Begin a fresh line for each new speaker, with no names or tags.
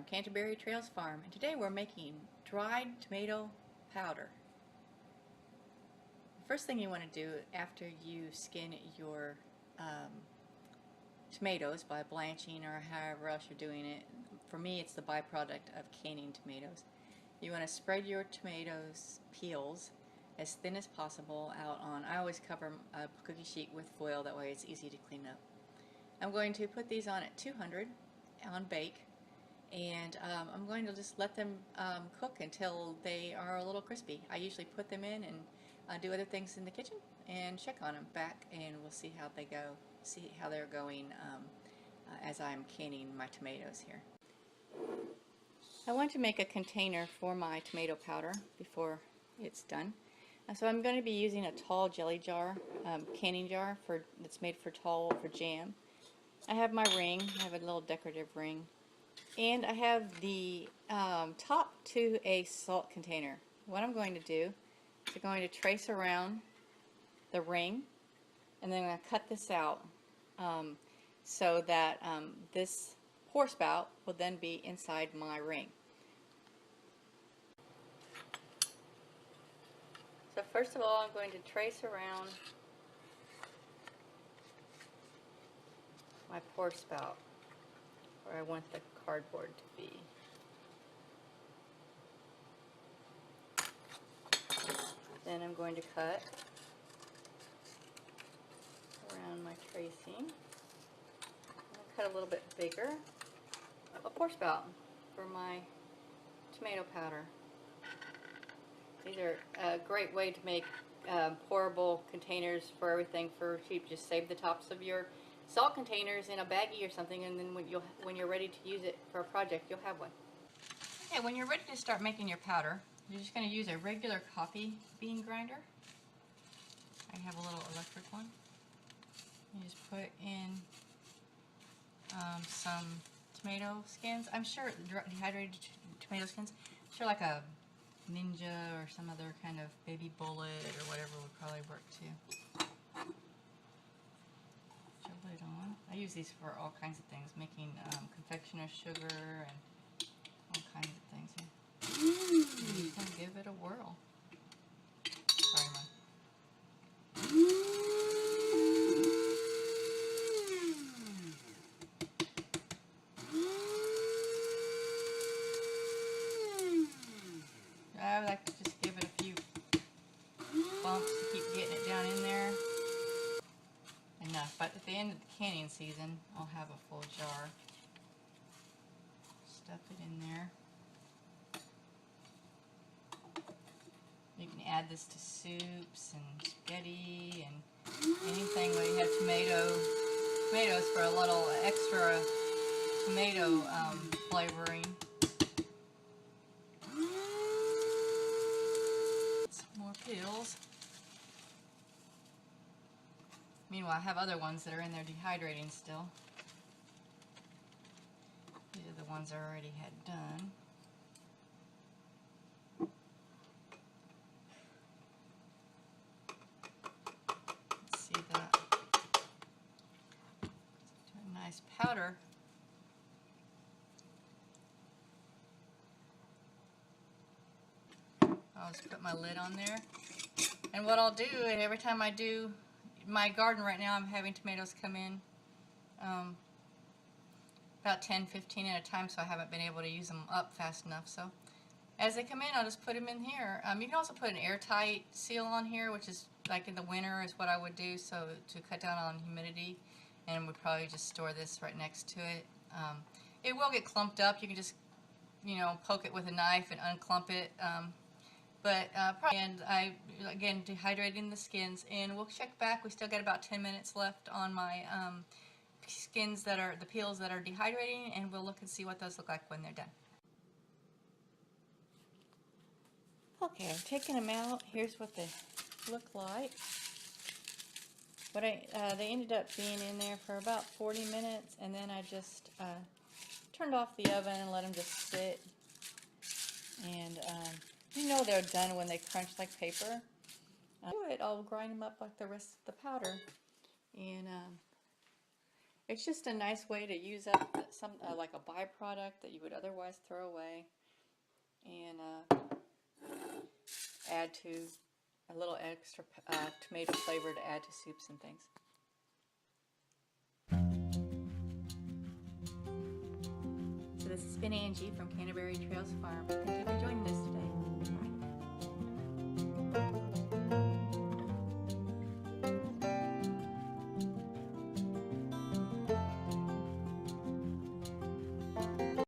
Canterbury Trails Farm, and today we're making dried tomato powder. The first thing you want to do after you skin your tomatoes by blanching or however else you're doing it, for me it's the byproduct of canning tomatoes. You want to spread your tomatoes peels as thin as possible out on, I always cover a cookie sheet with foil, that way it's easy to clean up. I'm going to put these on at 200 on bake, and I'm going to just let them cook until they are a little crispy. I usually put them in and do other things in the kitchen and check on them back, and we'll see how they go, see how they're going as I'm canning my tomatoes here. I want to make a container for my tomato powder before it's done. So I'm going to be using a tall jelly jar, canning jar that's made for jam. I have my ring, I have a little decorative ring, and I have the top to a salt container. What I'm going to do is I'm going to trace around the ring, and then I'm going to cut this out so that this pour spout will then be inside my ring. So first of all, I'm going to trace around my pour spout where I want the cardboard to be. Then I'm going to cut around my tracing. I'm going to cut a little bit bigger a pour spout for my tomato powder. These are a great way to make pourable containers for everything for cheap. Just save the tops of your salt containers in a baggie or something, and then when you're ready to use it for a project, you'll have one. Okay, when you're ready to start making your powder, you're just going to use a regular coffee bean grinder. I have a little electric one. You just put in some tomato skins. I'm sure dehydrated tomato skins. I'm sure like a Ninja or some other kind of baby bullet or whatever would probably work too. Lid on. I use these for all kinds of things, making confectioner sugar and all kinds of things here. You can give it a whirl. Sorry, Mom. I like to just give it a few bumps to keep getting it down in there. Enough, but at the end of the canning season, I'll have a full jar. Stuff it in there. You can add this to soups and spaghetti and anything where you have tomatoes for a little extra tomato flavoring. Some more peels. Meanwhile, I have other ones that are in there dehydrating still. These are the ones I already had done. Let's see that. Do a nice powder. I'll just put my lid on there. And what I'll do, every time I do my garden right now, I'm having tomatoes come in about 10-15 at a time, so I haven't been able to use them up fast enough. So as they come in, I'll just put them in here. You can also put an airtight seal on here, which is like in the winter is what I would do, so to cut down on humidity, and would probably just store this right next to it. It will get clumped up. You can just, poke it with a knife and unclump it. And I, again, dehydrating the skins, and we'll check back. We still got about 10 minutes left on my skins the peels that are dehydrating, and we'll look and see what those look like when they're done. Okay, I'm taking them out. Here's what they look like. They ended up being in there for about 40 minutes, and then I just turned off the oven and let them just sit. And you know they're done when they crunch like paper. I'll grind them up like the rest of the powder. And It's just a nice way to use up some like a byproduct that you would otherwise throw away, and add to a little extra tomato flavor to add to soups and things. So this has been Angie from Canterbury Trails Farm. Thank you for joining us today.